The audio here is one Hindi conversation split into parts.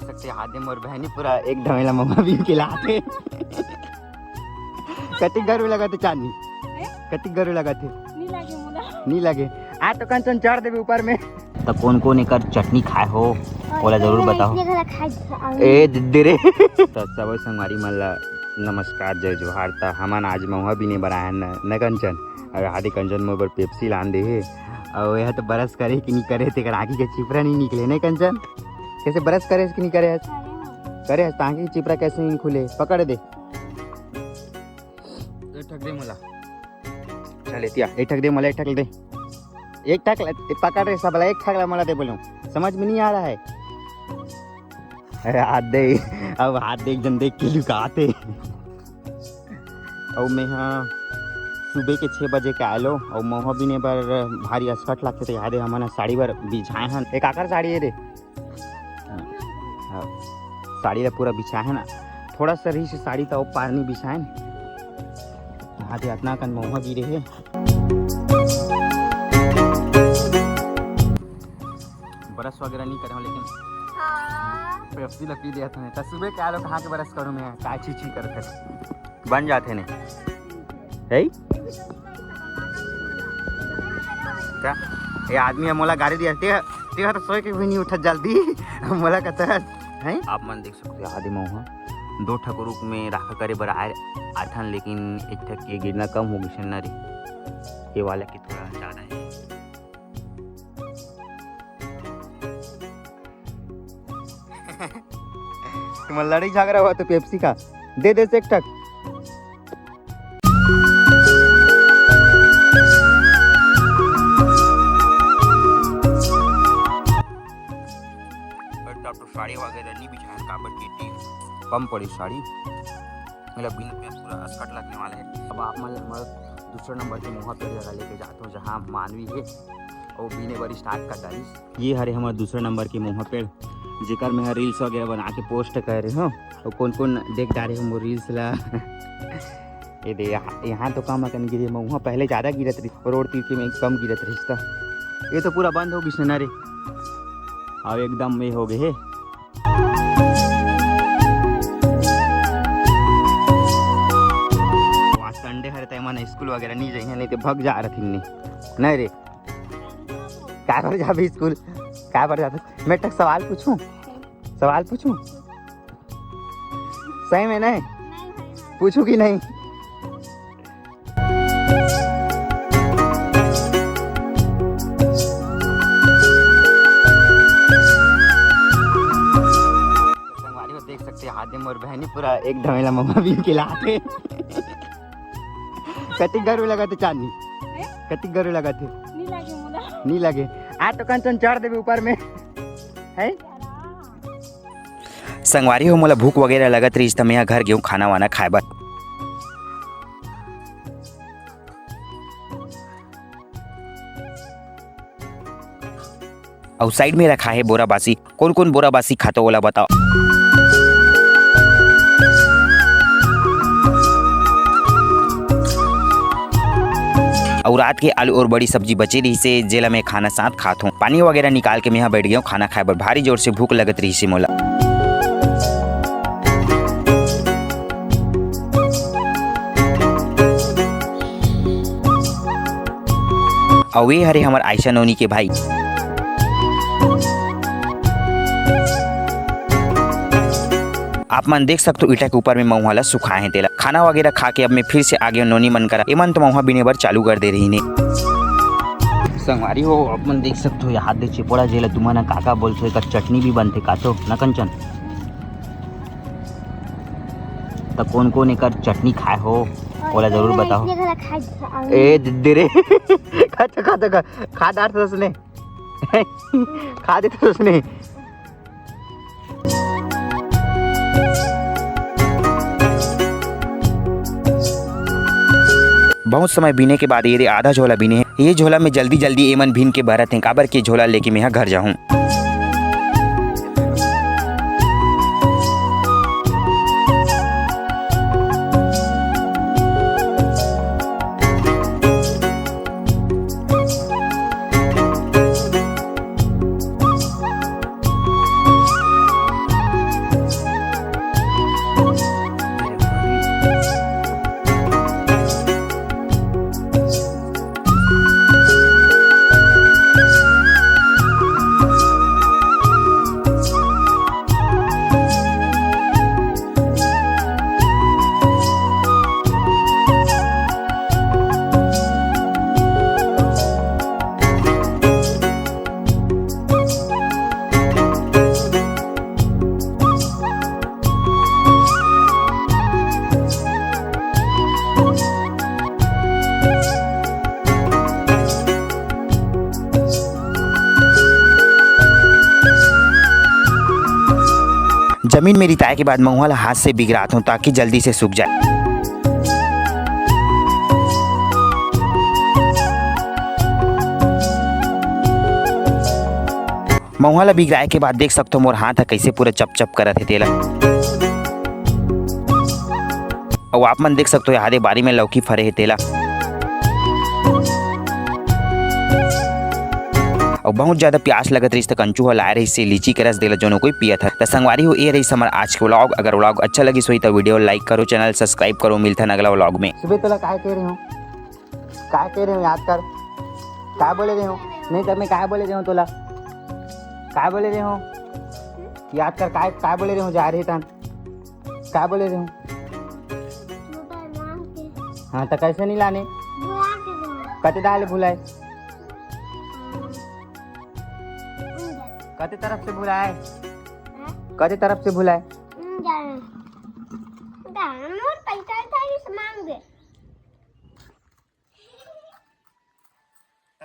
सकते हाथ में मोर बहनी पूरा एक ढमेला मम्मा भी खिलाते कति गरु लगा थे चांदी कति गरु लगा थे नहीं लगे आ तो कंचन चढ़ देवे ऊपर में तो कौन एकर चटनी खाए हो ओला जरूर बताओ ए दीदी रे तो सब संगवारी मन ला नमस्कार जय जोहार। ता हमन आज महुआ भी नहीं बनाया न कंचन और आधी कंचन मोर पेप्सी लान दे है और यह तो बरस करे कि नहीं करे तेकर आगे के चिपरा नहीं निकले नहीं कंचन कैसे बरस करे कि नहीं करे करे आगे की चिपरा कैसे नहीं खुले पकड़ दे ठक दे मोला चल एतिया एक ठक दे मोला एक ठक दे एक ठक पकड़ रे सब एक ठक मोला दे बोलूं समझ में नहीं आ रहा है। अरे हाथ दे अब हाथ देख जन देख के लुकाते और मैं हाँ सुबह के 6 बजे के आलो और महुआ भी ने बर भारी असकट लगते थे याद है हमारा साड़ी बर बिछाए हैं एक आकर साड़ी है रे साड़ी ला पूरा बिछाए है ना थोड़ा सा रही से साड़ी तो पार नहीं बिछाए हाँ दे इतना कन महुआ गिरे है बरस वगैरह नहीं करे लेकिन पेप्सी लकड़ी दिया था तो सुबह क्या लो कहाँ के बरस करूँ मैं क्या छी कर बन जाते ने है क्या ये आदमी मोला गाड़ी दिया ते तो सोए के भी नहीं उठत जल्दी मोला कहता है आप मन देख सकते हो आदि महुआ 2 ठक रूप में राखा करे बर आठन लेकिन एक ठक के गिरना कम हो गई ना रे ये वाला की थोड़ा ज़्यादा है। तुम लड़ाई झगड़ा हुआ तो पेप्सी का दे दे एक टक तो साड़ी वगैरह नहीं बिछाए काबर की कम पड़ी साड़ी मतलब बिना पे पूरा अस्कट लगने वाला है। अब आप मतलब दूसरे नंबर के मुँह पे जगह लेके जाते हो जहाँ मानवी है और बीने बारी स्टार्ट कर डाली ये हरे हमारे दूसरे नंबर के मुँह पेड़ जेकर में रील्स वगैरह बना के पोस्ट कर रहे हो और कौन देख डाले हो रील्स ला ये दे यहाँ तो कम अकन गिरे महुआ पहले ज़्यादा गिरत रही और रोड तीर में कम गिरत रही ये तो पूरा बंद हो गई रे अब एकदम ये हो गए है। संडे हरे तो मैंने स्कूल वगैरह नहीं जाइए नहीं तो भग जा रही नहीं रे क्या पर जा स्कूल क्या पर जाता मैं तक सवाल पूछूं सही में नहीं पूछूं कि नहीं संगवारी को देख सकते हाथ में मोर बहनी पूरा एक ढमेला मम्मा भी खिलाते कति गरु लगा थे चांदी कति गरु लगा थे नहीं लगे आ तो कंचन चढ़ देवे ऊपर में है। संगवारी हो मोला भूख वगैरह लगत रही तो मैं घर गेहूँ खाना वाना खाए बर और साइड में रखा है बोरा बासी कौन बोरा बासी खाता वाला बताओ। और रात के आलू और बड़ी सब्जी बची रही से जेला में खाना साथ खात हूँ पानी वगैरह निकाल के मैं यहाँ बैठ गया हूँ खाना खाए बर भारी जोर से भूख लगत रही से मोला। और वे हरे हमार आयशा नोनी के भाई आप मन देख सकते हो ईटा के ऊपर में महुआ ला सुखाए हैं तेला खाना वगैरह खा के अब मैं फिर से आगे नोनी मन करा एमन तो महुआ बिने बर चालू कर दे रही ने। संगवारी हो आप मन देख सकते हो हाथ दे चिपोड़ा जेला तुम्हारा काका बोल सो एक चटनी भी बनते कातो न कंचन तो कौन एकर चटनी खाए हो ओला जरूर बताओ। ए दीदी रे खा डाट तो उसने खा दे तो उसने बहुत समय बीने के बाद ये आधा झोला बीने हैं ये झोला में जल्दी एमन भीन के भरत हैं काबर के झोला लेके मैं यहाँ घर जाऊँ। जमीन में रिताए के बाद महुआ ला हाथ से बिगड़ाता हूँ ताकि जल्दी से सूख जाए। महुआ ला बिगड़ाए के बाद देख सकते हो मोर हाथ है कैसे पूरा चप चप करत है तेला। और आप मन देख सकते हो यहाँ बारी में लौकी फरे है तेला। और बहुत ज्यादा प्यास लगत रही तो कंचू हो लाए रही से लीची के रस देला जो कोई पिया था। तो संगवारी हो ये रही समर आज के व्लॉग। अगर व्लॉग अच्छा लगी सोई तो वीडियो लाइक करो, चैनल सब्सक्राइब करो। मिलता है अगला व्लॉग में। सुबह तोला काय कह रहे हो, काय कह रहे हो, याद कर काय बोले रहे हो। नहीं तब मैं काय बोले रहे हो तोला, काय बोले रहे हो, याद कर काय काय बोले रहे हो। जा रहे तन काय बोले रहे हो। हाँ तो कैसे नहीं लाने, कते डाले भुलाए, कते तरफ से भुलाए, कते तरफ से भुलाए।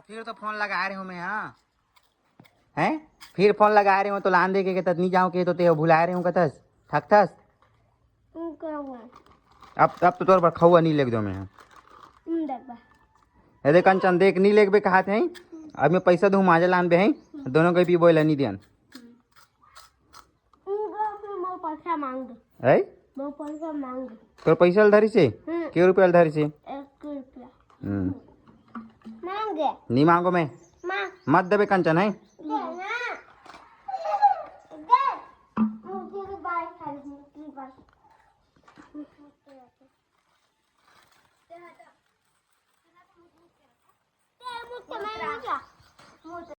फिर तो फोन लगा रहे हो मैं, हाँ हैं फिर फोन लगा रहे हो तो लान दे के तत नहीं जाऊँ के तो ते भुला रहे हूँ कतस थक थस। अब तो तोर पर खौआ नहीं लेग दो मैं। अरे कंचन देख नहीं लेग बे कहाते हैं। अब मैं पैसा दूँ माजा लान बे हैं दोनों कहीं पी बोला नहीं दियन है। तो पैसा धरी से के रुपया धरी से नहीं मांगो मैं मत देवे कंचन है।